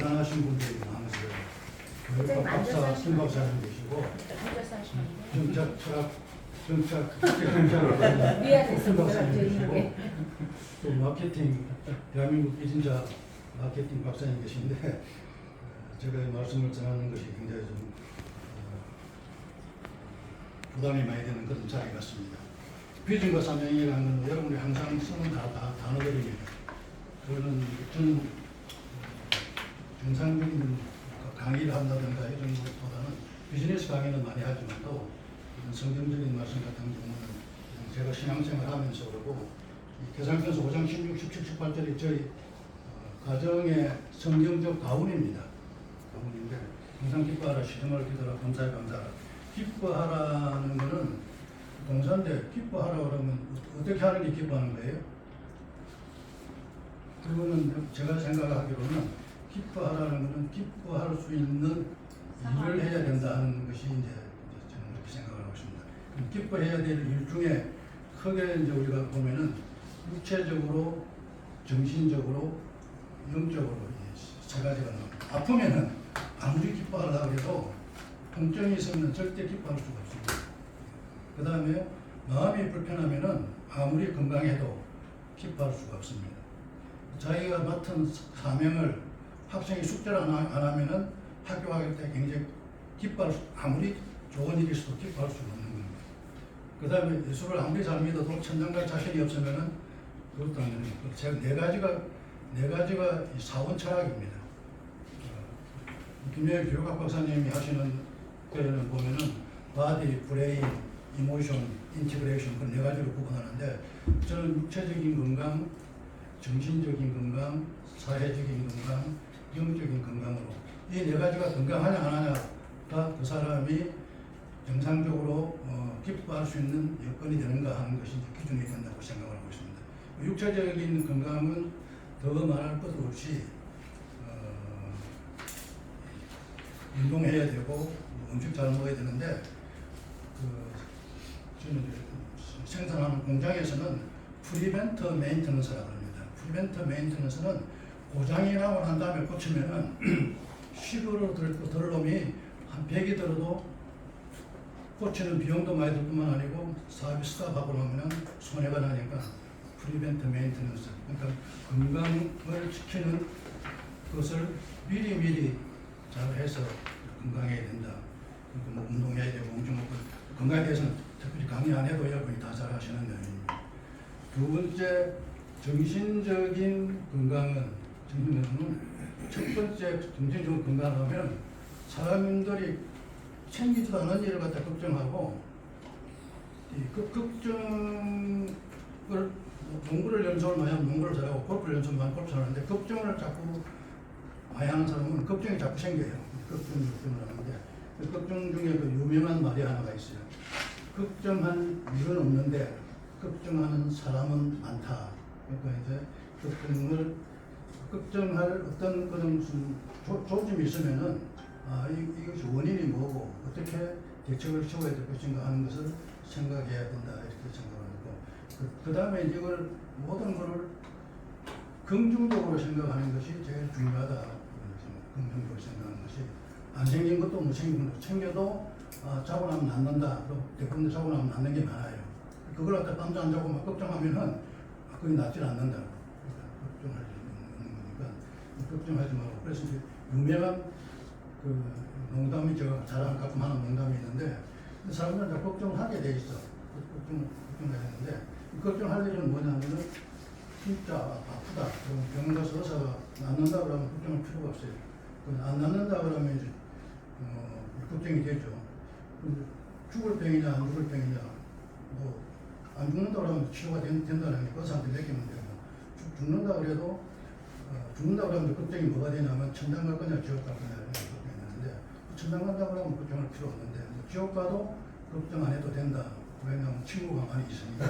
대단하신 분들이 많으세요. 박사, 신 박사님 계시고 정책 철학 또 마케팅 대한민국 1인자 마케팅 박사님 계신데 제가 말씀을 전하는 것이 굉장히 좀 부담이 많이 되는 그런 자리 같습니다. 비전과 사명이라는 건 여러분이 항상 쓰는 단어들입니다. 그거는 저는 정상적인 강의를 한다든가 이런 것보다는 비즈니스 강의는 많이 하지만 또 성경적인 말씀 같은 경우는 제가 신앙생활 하면서 그러고 계산편서 5장 16, 17, 18절이 저희 가정의 성경적 가훈입니다. 가훈인데 항상 기뻐하라, 시정을 기도하라, 감사에 감사하라. 기뻐하라는 것은 동사인데 기뻐하라 그러면 어떻게 하는 게 기뻐하는 거예요? 그거는 제가 생각하기로는 기뻐하라는 것은 기뻐할 수 있는 일을 해야 된다는 것이 이제 저는 그렇게 생각을 하고 있습니다. 기뻐해야 될 일 중에 크게 이제 우리가 보면은 육체적으로, 정신적으로, 영적으로 세 가지가 나옵니다. 아프면은 아무리 기뻐하려고 해도 통증이 있으면 절대 기뻐할 수가 없습니다. 그 다음에 마음이 불편하면은 아무리 건강해도 기뻐할 수가 없습니다. 자기가 맡은 사명을 학생이 숙제를 안 하면은 학교 가기 때 굉장히 아무리 좋은 일이 있어도 기뻐할 수가 없는 겁니다. 그 다음에 예수를 아무리 잘 믿어도 천당 갈 자신이 없으면은 그것도 안 되는 겁니다. 제가 네 가지가 사원 철학입니다. 김영일 교육학 박사님이 하시는 거에는 보면은 바디, 브레인, 이모션, 인티그레이션 그 네 가지로 구분하는데 저는 육체적인 건강, 정신적인 건강, 사회적인 건강, 영적인 건강으로 이 네 가지가 건강하냐 안 하냐가 그 사람이 정상적으로 기뻐할 수 있는 여건이 되는가 하는 것이 기준이 된다고 생각을 하고 있습니다. 육체적인 건강은 더 말할 것 없이 운동해야 되고 음식 잘 먹어야 되는데 저는 생산하는 공장에서는 프리벤터 메인터넌스라고 합니다. 프리벤터 메인터넌스는 고장이 나고 난 다음에 고치면은 시도로 들 놈이 한 100이 들어도 고치는 비용도 많이 들 뿐만 아니고 서비스가 하고 나면은 손해가 나니까 프리벤터 메인터넌스 그러니까 건강을 지키는 것을 미리 잘 해서 건강해야 된다. 그러니까 뭐 운동해야 되고 음식 먹고 건강에 대해서는 특별히 강의 안 해도 여러분이 다 잘 하시는 내용입니다. 두 번째 정신적인 건강은 첫 번째 정신적인 건강하면 사람들이 챙기지도 않은 일을 갖다 걱정하고 그 걱정을 농구를 연습을 많이 하면 농구를 잘하고 골프를 연습을 많이 골프 잘하는데 걱정을 자꾸 많이 하는 사람은 걱정이 자꾸 생겨요. 걱정을 하는데 그 걱정 중에 그 유명한 말이 하나가 있어요. 걱정한 일은 없는데 걱정하는 사람은 많다. 그러니까 이제 걱정할 어떤 그런 조짐이 있으면은 이것이 원인이 뭐고 어떻게 대책을 세워야 될 것인가 하는 것을 생각해야 된다 이렇게 생각하고 그 다음에 이걸 모든 것을 긍정적으로 생각하는 것이 제일 중요하다. 긍정적으로 생각하는 것이 안 생긴 것도 못 생긴 것도 챙겨도 자고 나면 낫는다. 대부분 자고 나면 낫는 게 많아요. 그걸 갖다 밤새 안 자고 막 걱정하면은 그게 낫질 않는다. 그러니까 걱정하지 말고 그래서 이제 유명한 그 농담이 제가 가끔 하는 농담이 있는데 사람들은 다 걱정을 하게 돼 있어. 걱정을 했는데 걱정할 일은 뭐냐면은 진짜 아프다. 그럼 병원 가서 의사가 낫는다 그러면 걱정할 필요가 없어요. 안 낫는다 그러면 이제 걱정이 되죠. 죽을 병이냐 안 죽을 병이냐 뭐 안 죽는다 그러면 치료가 된다는 게 의사한테 맡기면 되고 죽는다 그래도 죽는다 그러면 걱정이 뭐가 되냐면 천당 갈 거냐 지옥 갈 거냐 이런 걱정이 있는데 천당 간다 그러면 걱정할 필요 없는데 지옥 가도 걱정 안 해도 된다. 왜냐하면 친구가 많이 있으니까.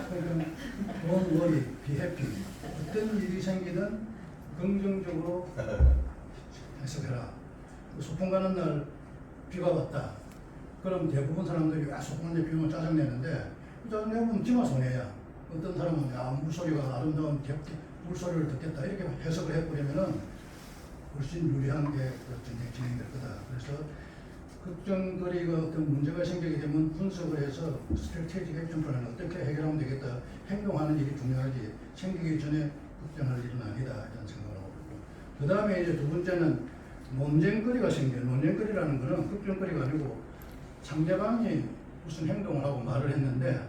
그러니까 don't worry, be happy. 어떤 일이 생기든 긍정적으로 해석해라. 소풍 가는 날 비가 왔다. 그럼 대부분 사람들이 소풍 가는데 비 오면 짜증내는데 짜증내면 지마 손해야. 어떤 사람은 물소리가 아름다운 물소리를 듣겠다 이렇게 해석을 해버리면은 훨씬 유리한 게 진행될 거다. 그래서 걱정거리가 어떤 문제가 생기게 되면 분석을 해서 스트래테지c 액션 플랜을 어떻게 해결하면 되겠다. 행동하는 일이 중요하지 생기기 전에 걱정할 일은 아니다. 이런 생각을 하고 있고. 그 다음에 이제 두 번째는 논쟁거리가 생겨요. 논쟁거리라는 거는 걱정거리가 아니고 상대방이 무슨 행동을 하고 말을 했는데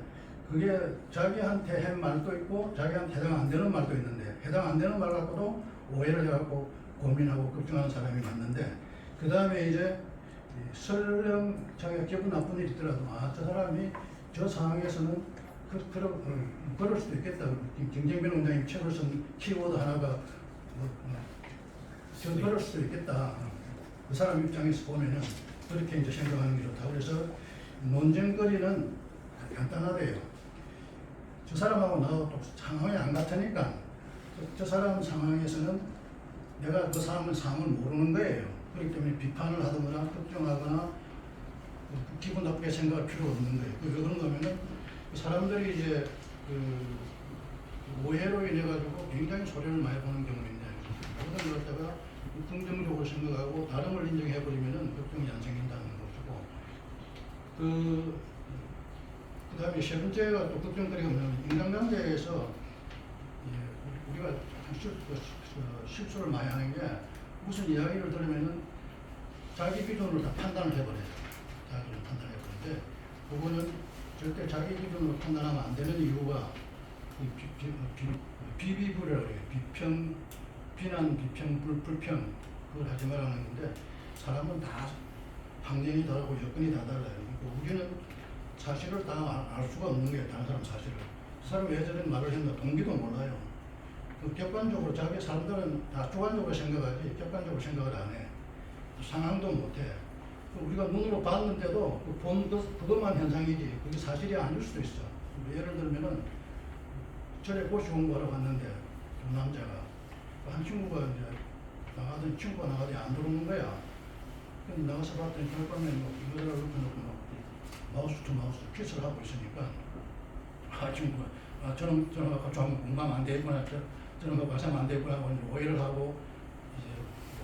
그게 자기한테 한 말도 있고 자기한테 해당 안 되는 말도 있는데 해당 안 되는 말 갖고도 오해를 해갖고 고민하고 걱정하는 사람이 많는데 그 다음에 이제 설령 자기가 기분 나쁜 일이 있더라도 저 사람이 저 상황에서는 그럴 수도 있겠다. 김정빈 원장님 책을 쓴 키워드 하나가 그럴 수도 있겠다. 그 사람 입장에서 보면은 그렇게 이제 생각하는 게 좋다. 그래서 논쟁거리는 간단하대요. 저 사람하고 나하고 또 상황이 안 같으니까 저 사람 상황에서는 내가 그 사람의 상황을 모르는 거예요. 그렇기 때문에 비판을 하거나 걱정하거나 기분 나쁘게 생각할 필요가 없는 거예요. 왜 그런 거면은 사람들이 이제 오해로 인해 가지고 굉장히 소리를 많이 보는 경우인데 모든 걸 갖다가 긍정적으로 생각하고 다름을 인정해 버리면은 걱정이 안 생긴다는 것이고 그다음에 세 번째가 또 걱정거리가 뭐냐면 인간관계에서 우리가 실수를 많이 하는 게 무슨 이야기를 들으면은 자기 기준으로 다 판단을 해버려요. 자기 기준으로 판단해버리는데 그거는 절대 자기 기준으로 판단하면 안 되는 이유가 비비불이라고 해요. 비난, 비평, 불평 그걸 하지 말라는 건데 사람은 다 환경이 다르고 여건이 다 달라요. 그러니까 우리는 사실을 다 알 수가 없는 거예요. 다른 사람 사실을. 그 사람이 왜 저런 말을 했나 동기도 몰라요. 객관적으로 자기 사람들은 다 주관적으로 생각하지 객관적으로 생각을 안 해. 상황도 못 해. 우리가 눈으로 봤는데도 본 그것만 현상이지 그게 사실이 아닐 수도 있어. 예를 들면은 절에 고시 공부하러 갔는데 두 남자가 한 친구가 이제 나가던 친구가 나가더니 안 들어오는 거야. 근데 나가서 봤더니 별밤에 이거를 놓고 마우스 투 마우스 키스를 하고 있으니까 친구가 저런 갖고 좀 공감 안 되구나 저런 거 봐서는 안 되구나 하고 오해를 하고 이제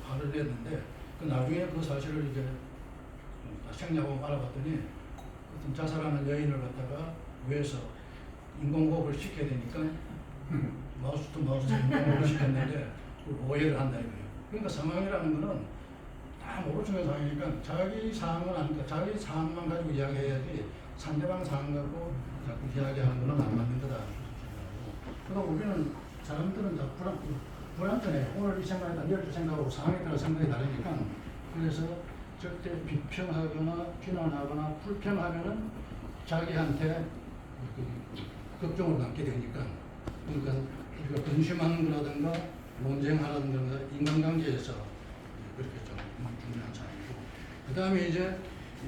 화를 냈는데 나중에 그 사실을 이제 생략하고 알아봤더니 어떤 자살하는 여인을 갖다가 위해서 인공호흡을 시켜야 되니까 마우스 투 마우스 인공호흡을 시켰는데 오해를 한다 이거예요. 그러니까 상황이라는 거는 다 모르는 상황이니까 자기 상황은 아니까 자기 상황만 가지고 이야기해야지 상대방 상황 갖고 자꾸 이야기하는 거는 안 맞는 거다. 그러니까 우리는 사람들은 다 불안전해. 오늘 이 생각이다 내일 또 생각하고 상황에 따라 생각이 다르니까 그래서 절대 비평하거나 비난하거나 불평하면은 자기한테 걱정을 갖게 되니까 그러니까 우리가 근심하는 거라든가 논쟁하라든가 인간관계에서 그렇게 좀 중요한 사항이고 그 다음에 이제 이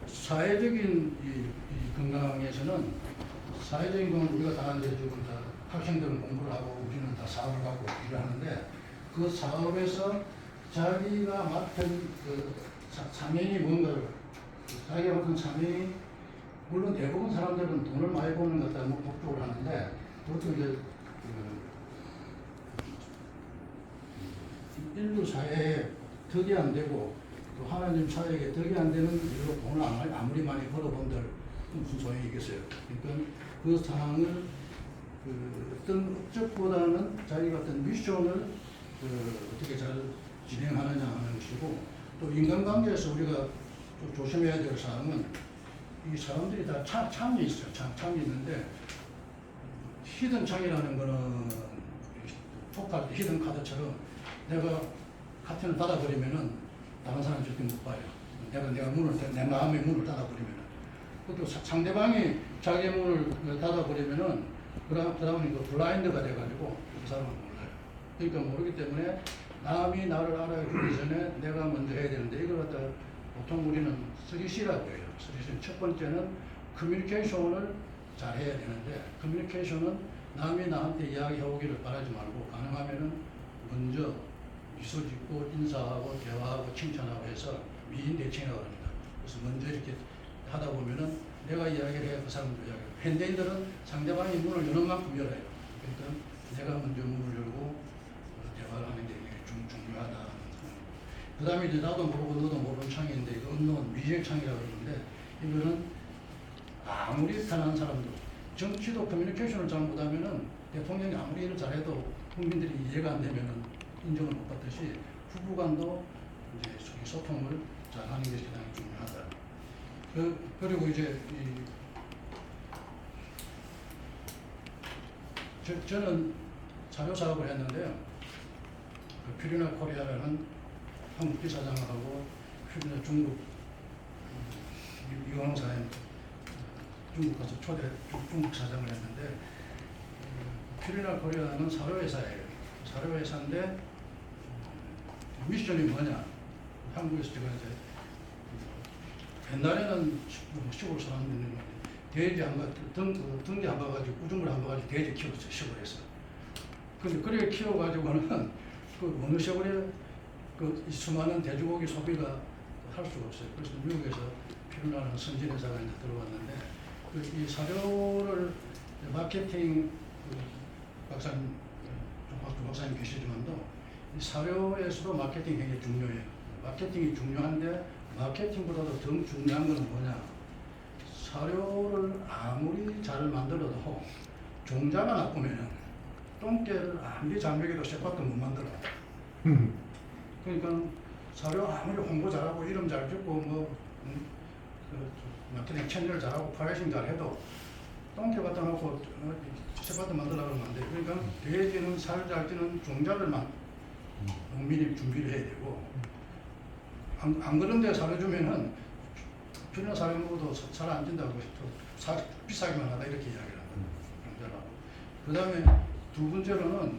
사회적인 이 건강에서는 사회적인 건 우리가 다 이제 지금 다 학생들은 공부를 하고 우리는 다 사업을 갖고 일을 하는데 그 사업에서 자기가 맡은 그 사명이 뭔가를 자기가 맡은 사명이 물론 대부분 사람들은 돈을 많이 버는 것 때문에 목적으로 하는데 보통 이제 인류 사회에 덕이 안 되고 또 하나님 사회에 덕이 안 되는 일로 돈을 아무리 많이 벌어본들 무슨 소용이 있겠어요. 그러니까 그 상황을 어떤 업적보다는 자기가 어떤 미션을 어떻게 잘 진행하느냐 하는 것이고 또 인간관계에서 우리가 좀 조심해야 될 사항은 이 사람들이 다 창이 있어요. 창이 있는데 히든 창이라는 거는 포크할 때 히든 카드처럼 내가 카트를 닫아버리면은 다른 사람이 절대 못 봐요. 내가 내 마음의 문을 닫아버리면은 또 상대방이 자기 문을 닫아버리면은 그 다음에 그 블라인드가 돼가지고 그 사람은 몰라요. 그러니까 모르기 때문에 남이 나를 알아주기 전에 내가 먼저 해야 되는데 이걸 갖다 보통 우리는 3C라고 해요. 3C. 첫 번째는 커뮤니케이션을 잘 해야 되는데 커뮤니케이션은 남이 나한테 이야기해 오기를 바라지 말고 가능하면은 먼저 미소 짓고 인사하고 대화하고 칭찬하고 해서 미인 대칭이라고 합니다. 그래서 먼저 이렇게 하다 보면은 내가 이야기를 해야 그 사람도 이야기해요. 현대인들은 상대방이 문을 여는 만큼 열어요. 그러니까 내가 먼저 문을 열고 대화를 하는 게 중요해요. 그다음에 이제 나도 모르고 너도 모르는 창인데 이거 언론 미지의 창이라고 그러는데 이거는 아무리 편한 사람도 정치도 커뮤니케이션을 잘 못하면은 대통령이 아무리 일을 잘해도 국민들이 이해가 안 되면은 인정을 못 받듯이 후보 간도 이제 소통을 잘 하는 것이 가장 중요하다. 그리고 이제 저는 자료 사업을 했는데요. 그 퓨리나 코리아라는 한국 기사장하고 퓨리나 중국 유황사에 중국 가서 중국 사장을 했는데 퓨리나 코리아는 사료회사예요. 사료회사인데 미션이 뭐냐? 한국에서 제가 이제 옛날에는 시골 사람들은 돼지 한 가, 등대 한 가가지고 구중물 한 가가지고 돼지 키웠어요. 시골에서. 근데 그렇게 키워가지고는 그 어느 세월에 그 수많은 돼지고기 소비가 할 수가 없어요. 그래서 미국에서 퓨리나라는 선진회사가 이제 들어왔는데 이 사료를 마케팅 박사님 계시지만도 이 사료에서도 마케팅이 굉장히 중요해요. 마케팅이 중요한데 마케팅보다도 더 중요한 것은 뭐냐? 사료를 아무리 잘 만들어도 종자가 나쁘면은 똥개를 아무리 잘 먹여도 쇠밥도 못 만들어. 그러니까 사료 아무리 홍보 잘하고 이름 잘 짓고 마케팅 채널 잘하고 프라이싱 잘해도 똥개 갖다 놓고 쇠밥도 만들려고 하면 안 돼. 그러니까 돼지는 살 잘 찌는 종자들만 농민이 준비를 해야 되고 안 그런데 사료주면은 퓨리나 사료 먹어도 살 안 찐다고 비싸기만 하다 이렇게 이야기를 한다. 그 다음에 두 번째로는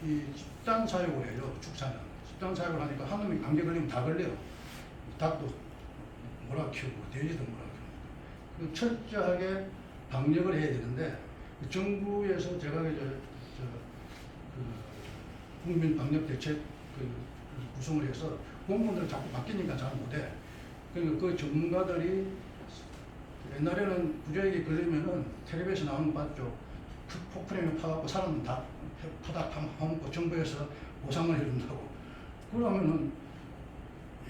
이 집단 사육을 해요. 축사는 집단 사육을 하니까 한 놈이 감기 걸리면 다 걸려요. 닭도 몰아 키우고 돼지도 몰아 키우고 철저하게 방역을 해야 되는데 정부에서 제가 이제 국민 방역 대책 구성을 해서 공무원들 자꾸 바뀌니까 잘 못해. 그러니까 그 전문가들이 옛날에는 부작용이 걸리면은 텔레비에서 나오는 거 봤죠. 폭풍에 파갖고 사람 다 파다 파먹고 정부에서 보상을 해준다고. 그러면은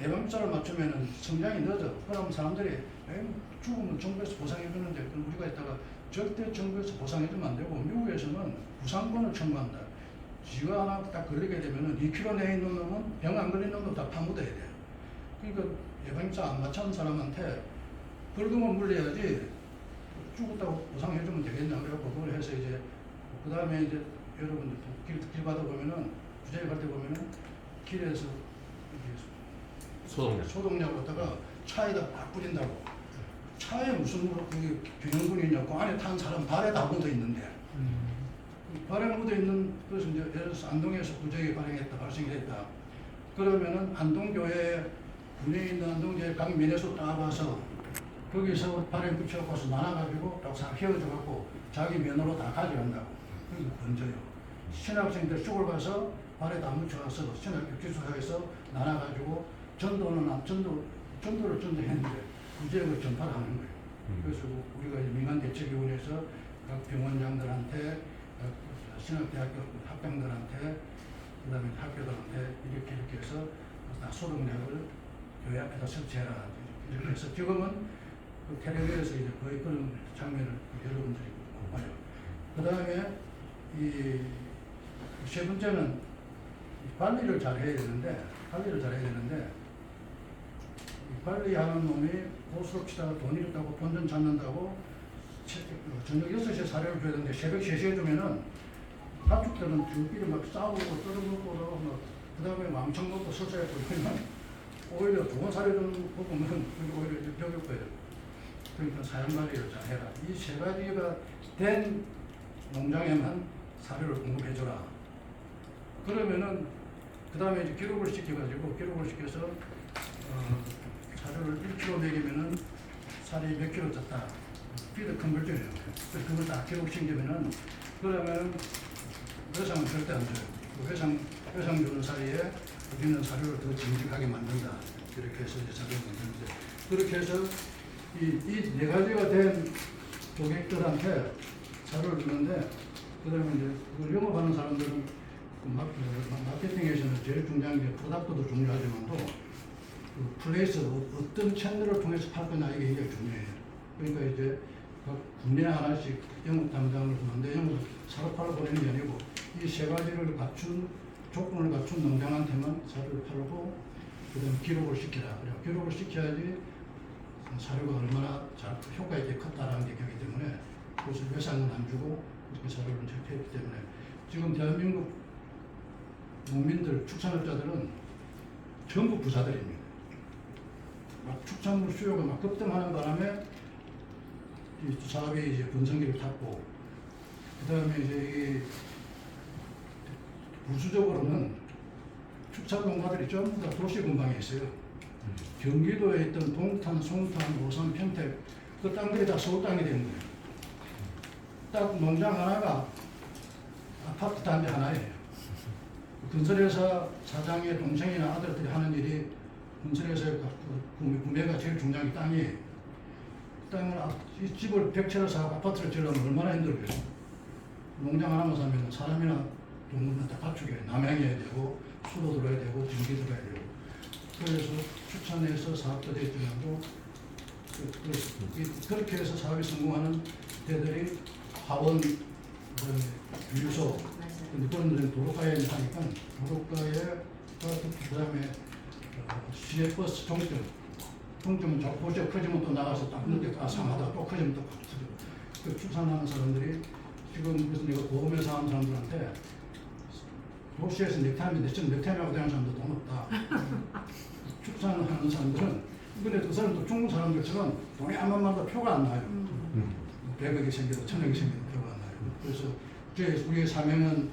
예방주사를 맞추면은 성장이 늦어. 그러면 사람들이 죽으면 정부에서 보상해주는데 그럼 우리가 있다가 절대 정부에서 보상해주면 안 되고 미국에서는 부상권을 청구한다. 쥐가 하나 딱 걸리게 되면은 2km 내에 있는 놈은 병 안 걸린 놈도 다 파묻어야 돼요. 그러니까 예방주사 안 맞춘 사람한테 벌금을 물려야지 죽었다고 보상해주면 되겠냐. 그래갖고 그걸 해서 이제 그 다음에 이제 여러분들 길 가다 보면은 부자에 갈 때 보면은 길에서 소독약 갖다가 차에다 막 뿌린다고. 차에 무슨 그게 병원군이 있냐고. 그 안에 탄 사람 발에 다 묻어 있는데. 발에 묻어 있는, 그래서 이제 예를 들어서 안동에서 부작용이 발생했다. 그러면은 안동교회, 군에 있는 안동교회 각 면에서 따와서 거기서 발에 붙여갖고서 나눠가지고 딱 헤어져갖고 자기 면으로 다 가져간다고. 그래서 건져요. 신학생들 시골 가서 발에 다 묻혀가서 신학교기숙사에서 나눠가지고 전도를 전도했는데 부작용을 전파를 하는 거예요. 그래서 우리가 민간대책위원회에서 각 병원장들한테, 신학대학교 학생들한테, 그 다음에 학교들한테 이렇게 해서 다 소독약을 교회 앞에다 설치해라. 이렇게 해서 지금은 그 텔레비에서 이제 거의 그런 장면을 여러분들이 봐요. 그 다음에 세 번째는 관리를 잘 해야 되는데, 관리하는 놈이 보수로 치다가 돈 잃었다고 본전 찾는다고 저녁 6시에 사료를 줘야 되는데 새벽 3시에 주면은 가축들은 줄끼리 막 싸우고 떨어먹고 그 다음에 왕창 먹고 설사했고 그러면 오히려 좋은 사료 좀 먹으면 오히려 역겨울 거예요. 그러니까 사용 관리를 잘 해라. 이 세 가지가 된 농장에만 사료를 공급해줘라. 그러면은 그 다음에 이제 기록을 시켜서 사료를 1kg 먹이면은 살이 몇 킬로 쪘다. 피드 컨버전이에요. 그걸 다 기록시키면은 그러면 외상은 절대 안 줘요. 외상 주는 사이에 우리는 사료를 더 정직하게 만든다. 이렇게 해서 이제 사료를 만드는데 그렇게 해서 이 네 가지가 된 고객들한테 사료를 주는데 그 다음에 이제 그걸 영업하는 사람들은 마케팅에서는 제일 중요한 게 프로덕트도 중요하지만도 그 플레이스 어떤 채널을 통해서 팔 거냐 이게 굉장히 중요해요. 그러니까 이제 각 분야 하나씩 영업 담당을 하는데 영업 사료 팔아 보내는 게 아니고 이 세 가지를 갖춘 조건을 갖춘 농장한테만 사료를 팔고 그다음 기록을 시키라. 그래 기록을 시켜야지 사료가 얼마나 잘 효과 있게 컸다라는 게 되기 때문에 그것을 예산을 안 주고 이렇게 사료를 체크했기 때문에 지금 대한민국 농민들 축산업자들은 전부 부자들입니다. 막 축산물 수요가 막 급등하는 바람에 이 사업이 이제 번성기를 탔고 그다음에 이제 부수적으로는 축산 농가들이 전부 다 도시 근방에 있어요. 경기도에 있던 동탄, 송탄, 오산, 평택 그 땅들이 다 서울 땅이 되는 거예요. 딱 농장 하나가 아파트 단지 하나예요. 건설회사 사장의 동생이나 아들들이 하는 일이 건설회사의 구매가 제일 중요한 게 땅이에요. 땅을 이 집을 100채를 사고 아파트를 지으려면 얼마나 힘들어요. 농장 하나만 사면 사람이나 동물은 다 갖추게 남양해야 되고 수도 들어야 되고 전기 들어야 되고 그래서 축산해서 사업도 되지만도 그렇게 해서 사업이 성공하는 데들이 화원, 유소 근데 그런 데는 도로가에 하니까 도로가에 그다음에 시내버스 종점은 적보죠. 커지면 또 나가서 딱 늦게 상하다 또 커지면 또 커지고 그 축산하는 사람들이 지금 무슨 내가 보험회사 하는 사람들한테 도시에서 넥타이인데 지금 넥타이라고 되는 사람도 돈 없다. 축산하는 사람들은 근데 그 사람도 중국 사람들처럼 돈이 안만만도 표가 안 나요. 100억이 생겨도 1000억이 생겨도 표가 안 나요. 그래서 우리의 사명은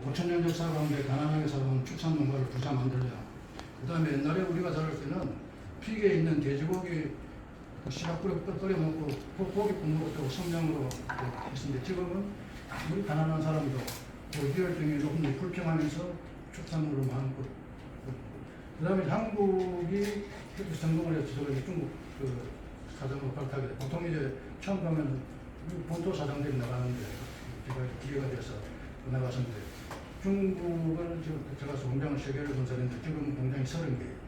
5천년 역사 가운데 가난하게 살아온 축산농가를 부자 만들자. 그 다음에 옛날에 우리가 자랄 때는 픽에 있는 돼지고기 시락 끓여 먹고 고기 국물로 성냥으로 했는데 지금은 아무리 가난한 사람도 고지혈증이 조금 불평하면서 축산물을 많고 그 다음에 한국이 그렇게 성공을 해서 중국 그 사장으로 발탁이 돼. 보통 이제 처음 가면 본토 사장들이 나가는데 제가 기회가 돼서 나갔었는데 중국은 지금 제가 공장을 3개를 건설했는데 지금 공장이 30개예요.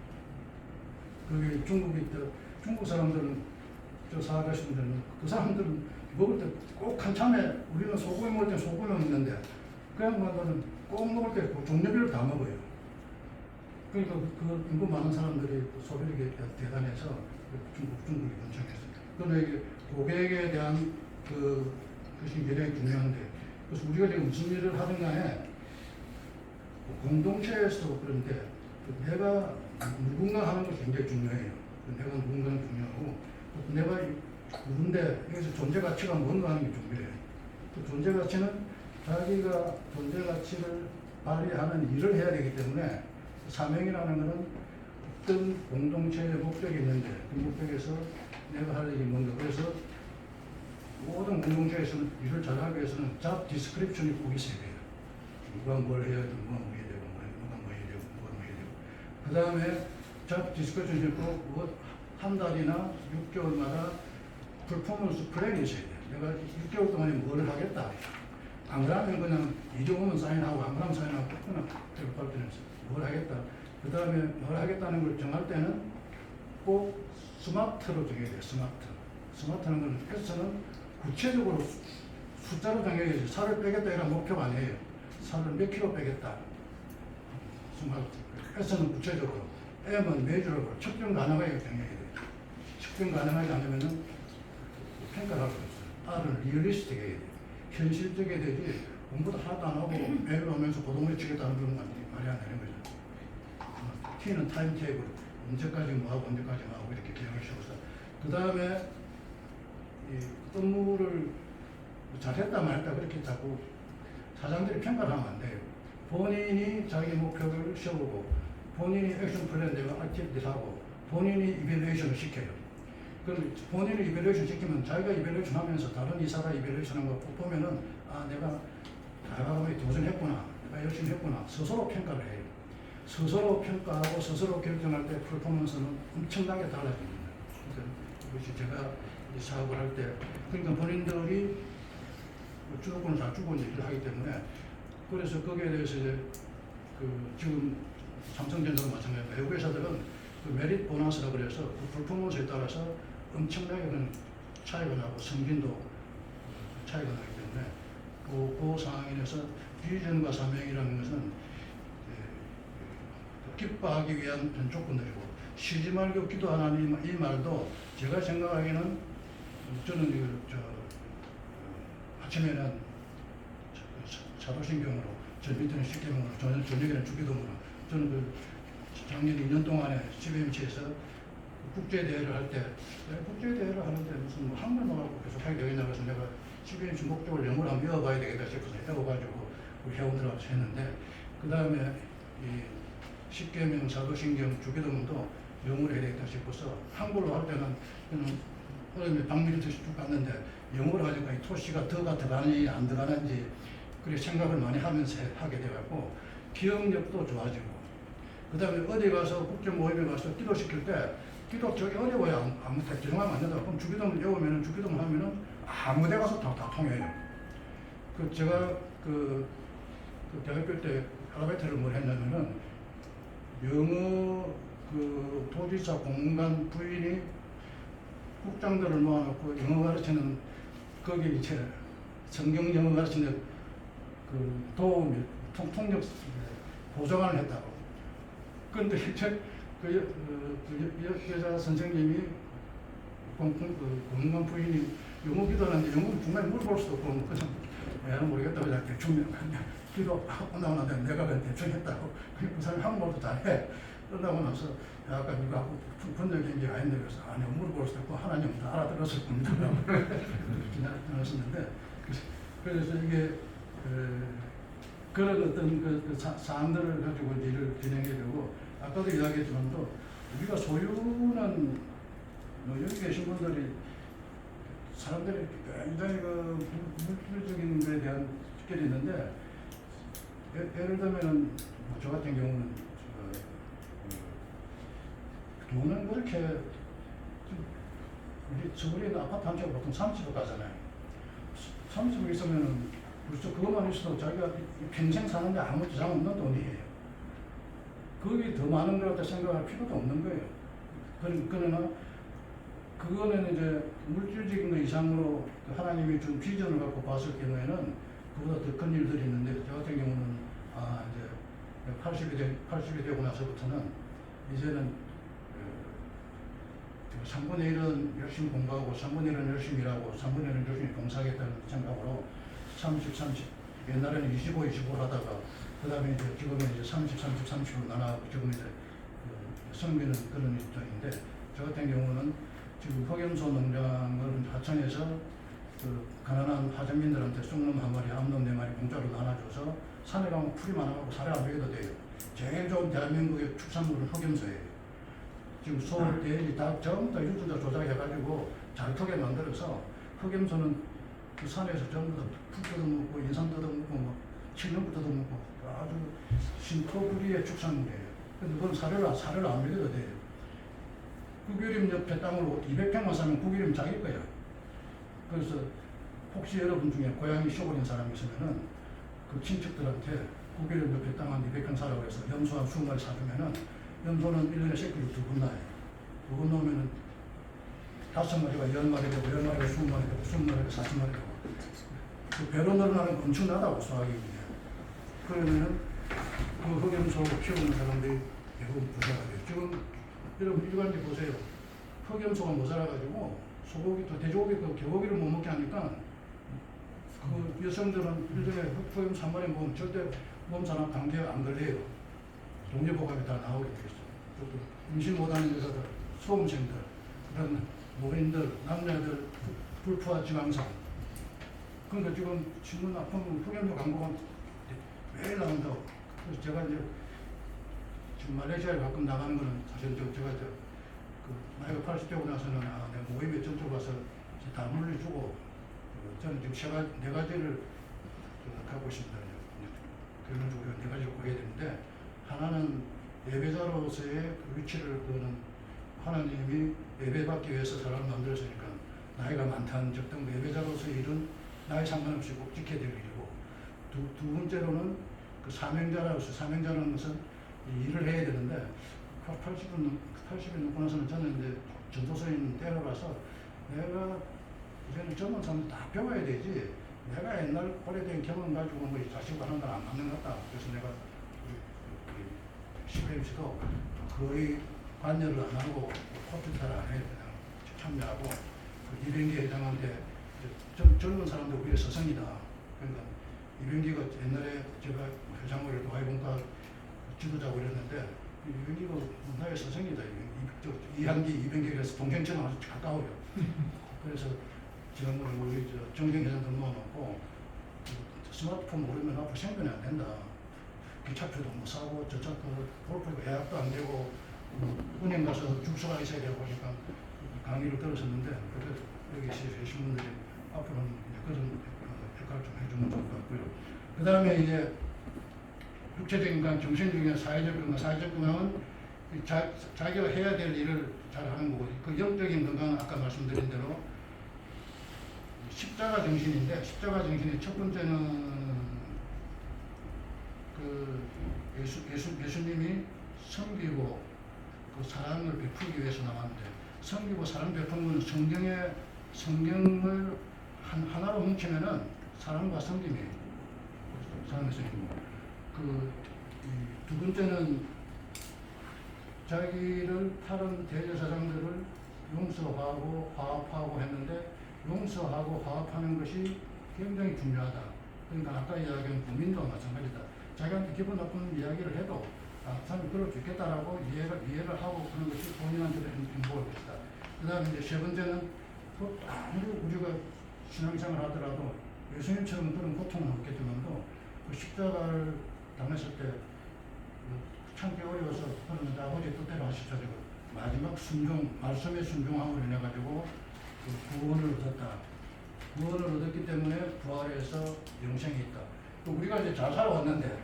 그게 중국 사람들은 저 사업하시는 분들은 그 사람들은 먹을 때 꼭 한참에 우리는 소고기 먹을 때 소고기 먹는데 그냥 뭐는 꼭 먹을 때 종류별로 다 먹어요. 그러니까 그 인구 많은 사람들이 소비력이 대단해서 중국이 번창했어요. 그러나 이게 고객에 대한 그것이 굉장히 중요한데 그래서 우리가 지금 무슨 일을 하든 간에 공동체에서도 그런데 내가 누군가 하는 것이 굉장히 중요해요. 내가 누군가는 중요하고 내가 누군데 여기서 존재 가치가 뭔가 하는 게 중요해요. 그 존재 가치는 자기가 존재 가치를 발휘하는 일을 해야 되기 때문에 사명이라는 것은 어떤 공동체의 목적이 있는데 그 목적에서 내가 할 일이 뭔가 그래서 모든 공동체에서는 일을 잘하기 위해서는 잡 디스크립션이 꼭 있어야 돼요. 누가 뭘 해야 되고 누가 뭐 해야 되고 누가 뭐 해야 되고 누가 뭐 해야 되고 그 다음에 잡 디스크립션이 있고 한 달이나 6개월마다 퍼포먼스 플랜이 있어야 돼요. 내가 6개월 동안에 뭘 하겠다. 안 그러면 그냥 이정오면 사인하고 안 그러면 사인하고 그냥 할 때는 뭘 하겠다. 그 다음에 뭘 하겠다는 걸 정할 때는 꼭 스마트로 정해야 돼요. 스마트는 건 S는 구체적으로 숫자로 정해야지. 살을 빼겠다 이런 목표가 아니에요. 살을 몇 킬로 빼겠다. 스마트. S는 구체적으로. M은 메이저로 측정 가능하게 정해야 돼요. 측정 가능하지 않으면은 평가를 할 수 없어요. R은 리얼리스틱 해야 돼요. 현실적이어야 되지. 공부도 하나도 안 하고 매일 오면서 고동을 치겠다는 그런 건 말이 안 되는 거죠. T는 타임 테이블. 언제까지 뭐 하고 언제까지 뭐 하고 이렇게 계획을 세워서. 그 다음에 이 업무를 잘했다 말했다 그렇게 자꾸 사장들이 평가를 하면 안 돼요. 본인이 자기 목표를 세우고 본인이 액션 플랜 내가 액티비티를 하고 본인이 이밸루에이션을 시켜요. 그럼 본인을 이밸루에이션 시키면 자기가 이밸루에이션 하면서 다른 이사가 이밸루에이션 하는 거 보면은 아 내가 잘하고 도전했구나 내가 열심히 했구나 스스로 평가를 해요. 스스로 평가하고 스스로 결정할 때 퍼포먼스는 엄청나게 달라집니다. 그것이 제가 이 사업을 할 때 그러니까 본인들이 주도권을 잘 주고 일을 하기 때문에 그래서 거기에 대해서 이제 지금 삼성전자도 마찬가지입니다. 외국 회사들은 메릿 보너스라고 그래서 퍼포먼스에 따라서 엄청나게 차이가 나고 승진도 차이가 나기 때문에 그 상황에서 비전과 사명이라는 것은 기뻐하기 위한 조건들이고 쉬지 말고 기도하라는 이 말도 제가 생각하기에는 저는 아침에는 사도신경으로 밑에는 십계명으로 저녁에는 주기도문으로 저는 작년 2년 동안에 CBMC에서 국제대회를 할 때 국제대회를 하는데 무슨 한글만 갖고 계속 하게 되겠냐 그래서 내가 CBMC 목적을 영어로 한번 외워봐야 되겠다 싶어서 외워가지고 우리 회원들하고 했는데 그 다음에 이 십계명, 사도신경, 주기도문도 영어로 해야 되겠다 싶어서 한글로 할 때는 그냥 박밀듯이 쭉 갔는데 영어로 하니까 이 토시가 더가 들어가는지 안 들어가는지 그렇게 생각을 많이 하면서 하게 돼갖고 기억력도 좋아지고 그 다음에 어디 가서 국제 모임에 가서 기도시킬 때 기도 저기 어려워야 아무 데 정하면 안 된다. 그럼 주기도문 외우면은 주기도문 하면은 아무 데 가서 다 통해요. 제가 대학교 때 아르바이트를 뭘 했냐면은 영어 도지사 공간 부인이 국장들을 모아놓고 영어 가르치는 거기 이제 성경 영어 가르치는 도움이 통역 보좌관을 했다고. 그런데 이제 여자 선생님이 공간 부인이 영어 기도하는데 영어 중간에 물어볼 수도 없고 그냥 왜는 모르겠다고 그냥 대충 기도하고 나오는데 내가 그냥 대충 했다고. 그 사람이 한국말도 잘해. 끝나고 나서 아까 누가 하고 번역인 게 아닌데 그래서 아니 물어볼 수도 없고 하나님 다 알아들었을 겁니다. 지나갔었는데 그래서 이게 그런 어떤 사항들을 가지고 일을 진행해야 되고 아까도 이야기했지만 또 우리가 소유는 여기 계신 분들이 사람들이 굉장히 물질적인 것에 대한 특별이 있는데 예를 들면 저 같은 경우는 돈은 그렇게 우리 서울에 있는 아파트 한 채가 보통 30억 가잖아요. 30억 있으면은 그렇죠. 그것만 있어도 자기가 평생 사는데 아무 지장 없는 돈이에요. 거기 더 많은 걸 갖다 생각할 필요도 없는 거예요. 그러나 그거는 이제 물질적인 것 이상으로 하나님이 준 비전을 갖고 봤을 경우에는 그보다 더 큰 일들이 있는데 저 같은 경우는 이제 80이 되고 나서부터는 이제는 3분의 1은 열심히 공부하고 3분의 1은 열심히 일하고 3분의 1은 열심히 봉사하겠다는 생각으로 30, 30 옛날에는 25, 25 하다가 그 다음에 이제 지금은 이제 30, 30, 30으로 나눠가고 지금 이제 성비는 그런 입장인데 저 같은 경우는 지금 흑염소 농장을 하천에서 가난한 하전민들한테 쑥놈 한 마리, 암놈 네 마리 공짜로 나눠줘서 산에 가면 풀이 많아가지고 살에 안 먹여도 돼요. 제일 좋은 대한민국의 축산물은 흑염소예요. 지금 서울, 대리 다 전부 다 유주도 조작해가지고 잘 크게 만들어서 흑염소는 그 산에서 전부 다 풀 뜯어먹고 인삼 뜯어먹고 칠lum도 뜯어먹고 아주 신토부리의 축산물이에요. 근데 그건 살을 안 먹여도 돼요. 국유림 옆에 땅으로 200평만 사면 국유림 자기 거야. 그래서 혹시 여러분 중에 고양이 쇼버린 사람이 있으면은 그 친척들한테 국유림 옆에 땅 한 200평 사라고 해서 염소 한 20마리 사주면은 염소는 1년에 새끼를 2번 낳아요. 2번 놓으면은 5마리가 10마리 되고 10마리가 20마리 되고 20마리가 40마리 되고 그 배로 늘어나는 건 엄청나다고 수학이. 그러면은 그 흑염소 키우는 사람들이 대부분 부자가 돼요. 지금 여러분 일반지 보세요. 흑염소가 모자라가지고 소고기 또 돼지고기 그 개고기를 못 먹게 하니까 그 여성들은 일전에 흑염소 한 마리 먹으면 절대 몸살이나 감기에 안 걸려요. 동료보감이 다 나오게 돼 있어요. 임신 못하는 여자들, 소음생들, 그런 노인들, 남자들, 불포화 지방산. 그러니까 지금 신문 아프면 흑염소 광고가 매일 나온다고. 그래서 제가 이제 지금 말레이시아에 가끔 나가는 거는 사실 제가 나이가 80되고 나서는 내가 모임에 전투 가서 다 물려주고 저는 지금 네 가지를 하고 있습니다. 결론적으로 네 가지를 구해야 되는데 하나는 예배자로서의 위치를 그는 하나님이 예배받기 위해서 사람을 만들었으니까 나이가 많다는 적당 예배자로서의 일은 나이 상관없이 꼭 지켜야 될 일이고 두 번째로는 그 사명자라고서 사명자라는 것은 이 일을 해야 되는데 80이 넘고 나서는 저는 이제 전도서인 때려봐서 내가 이제는 젊은 사람들 다 배워야 되지 내가 옛날 오래된 경험 가지고 뭐 자식과 하는 건 안 맞는 것 같다. 그래서 내가 CBMC도 거의 관여를 안 하고 컴퓨터를 안 해요. 그냥 참여하고 그 이병기 회장한테 젊은 사람들 우리의 서성이다. 그러니까 이병기가 옛날에 제가 회장으로 와이본과 지도자고 이랬는데 이병기가 문화의 서성이다. 이한기 이병기에서 동생처럼 아주 가까워요. 그래서 지난번에 우리 정경 회장도 모아놓고 스마트폰 모르면 앞으로 생존이 안 된다. 기차표도 못 사고 저차도 골프가 예약도 안 되고 은행 가서 주소가 있어야 되고 보니까 강의를 들었었는데 그래서 여기 계신 분들이 앞으로는 그런 역할을 좀 해주면 좋을 것 같고요. 그 다음에 이제 육체적인 건강, 정신적인 건강, 사회적 건강, 사회적 건강은 자기가 해야 될 일을 잘 하는 거고 그 영적인 건강은 아까 말씀드린 대로 십자가 정신인데 십자가 정신의 첫 번째는 그 예수님이 섬기고 그 사랑을 베풀기 위해서 나왔는데 섬기고 사랑 베푸는 건 성경을 하나로 뭉치면은 사랑과 섬김이 사랑과 섬김. 두 번째는 자기를 다른 대제사장들을 용서하고 화합하고 했는데 용서하고 화합하는 것이 굉장히 중요하다. 그러니까 아까 이야기한 국민도 마찬가지다. 자기한테 기분 나쁜 이야기를 해도 사람이 그럴 수 있겠다라고 이해를 하고 그런 것이 본인한테도 행복할 것이다. 그 다음에 이제 세 번째는 또 아무리 우리가 신앙생활 하더라도 예수님처럼 그런 고통은 없겠지만도 그 십자가를 당했을 때 참기 어려워서 그러면 아버지 뜻대로 하십시오. 마지막 말씀의 순종함으로 인해가지고 그 구원을 얻었다. 구원을 얻었기 때문에 부활해서 영생이 있다. 우리가 이제 잘 살아왔는데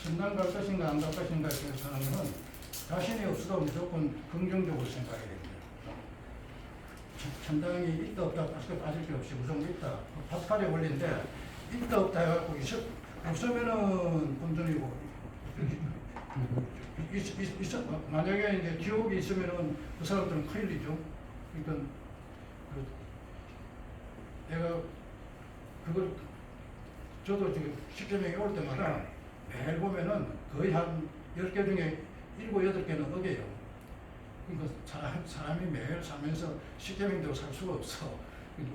천당 갈 것인가 안 갈 것인가 이렇게 생각하면 자신이 없어도 무조건 긍정적으로 생각해야 됩니다. 천당이 있다 없다 빠질 게 없이 무조건 있다. 파스칼의 원리인데 있다 없다 해갖고 없으면은 본전이고 만약에 이제 지옥이 있으면은 그 사람들은 큰일이죠. 그러니까 내가 그걸 저도 지금 십자명이 올 때마다 매일 보면은 거의 한 10개 중에 7, 8개는 억이에요. 그러니까 사람이 매일 살면서 십자명대로 살 수가 없어.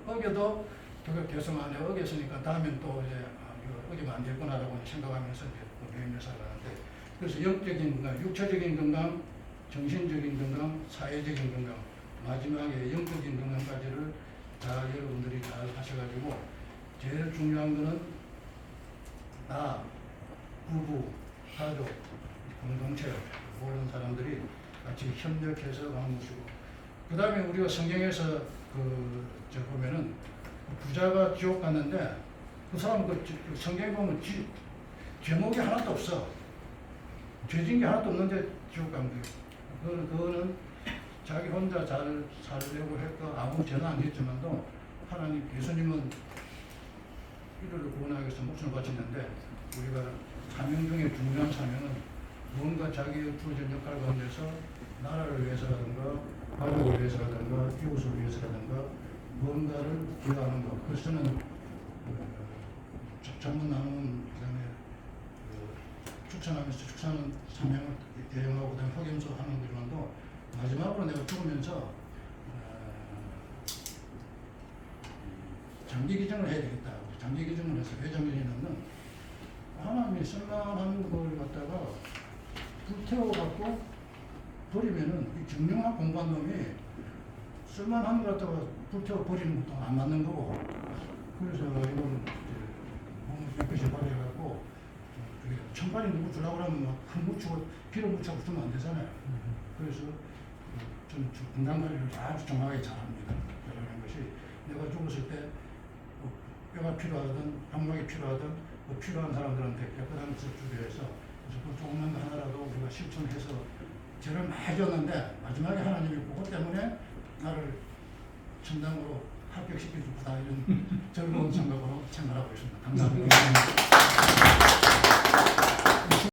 어겨도 그걸 계속 안에 어겼으니까 다음엔 또 이제 이거 어기면 안 되구나라고 생각하면서 이제 매일 살아가는데 그래서 영적인 건강, 육체적인 건강, 정신적인 건강, 사회적인 건강, 마지막에 영적인 건강까지를 다 여러분들이 잘 하셔가지고 제일 중요한 거는 나, 부부, 가족, 공동체 모든 사람들이 같이 협력해서 가는 것이고 그 다음에 우리가 성경에서 보면은 부자가 지옥 갔는데 그 사람 성경에 보면 제목이 하나도 없어. 죄진 게 하나도 없는데 지옥 간 거예요. 그거는 자기 혼자 잘 살려고 했고 아무 죄는 안 했지만도 하나님 예수님은 이들을 구원하기 위해서 목숨을 바쳤는데 우리가 사명 중에 중요한 사명은 뭔가 자기의 주어진 역할 가운데서 나라를 위해서라든가 가족을 위해서라든가 이웃을 위해서라든가 뭔가를 기여하는 것. 그래서 저는 전문 나누는 그다음에 축산하면서 축사는 사명을 대행하고 그다음에 확연소 하는 거지만도 마지막으로 내가 죽으면서 장기 기증을 해야 되겠다. 장기 기증을 해서 왜 장기 기증은 하나님이 쓸만한 걸 갖다가 불태워갖고 버리면은 이 정령학 공부한 놈이 쓸만한 걸 갖다가 불태워 버리는 것도 안 맞는 거고 그래서 이건 몸을 깨끗이 발해갖고 천발이 누구 주려고 그러면 막 흙 묻히고 피로 묻히고 주면 안 되잖아요. 그래서 좀 건강관리를 아주 정확하게 잘합니다. 그러는 것이 내가 죽었을 때 뼈가 필요하든 방막이 필요하든 필요한 사람들한테 깨끗한 것을 주기 위해서 그 조그만 거 하나라도 우리가 실천해서 죄를 많이 줬는데 마지막에 하나님이 그것 때문에 나를 천당으로 합격시켜주고다 이런 즐거운 생각으로 생각하고 있습니다. 감사합니다.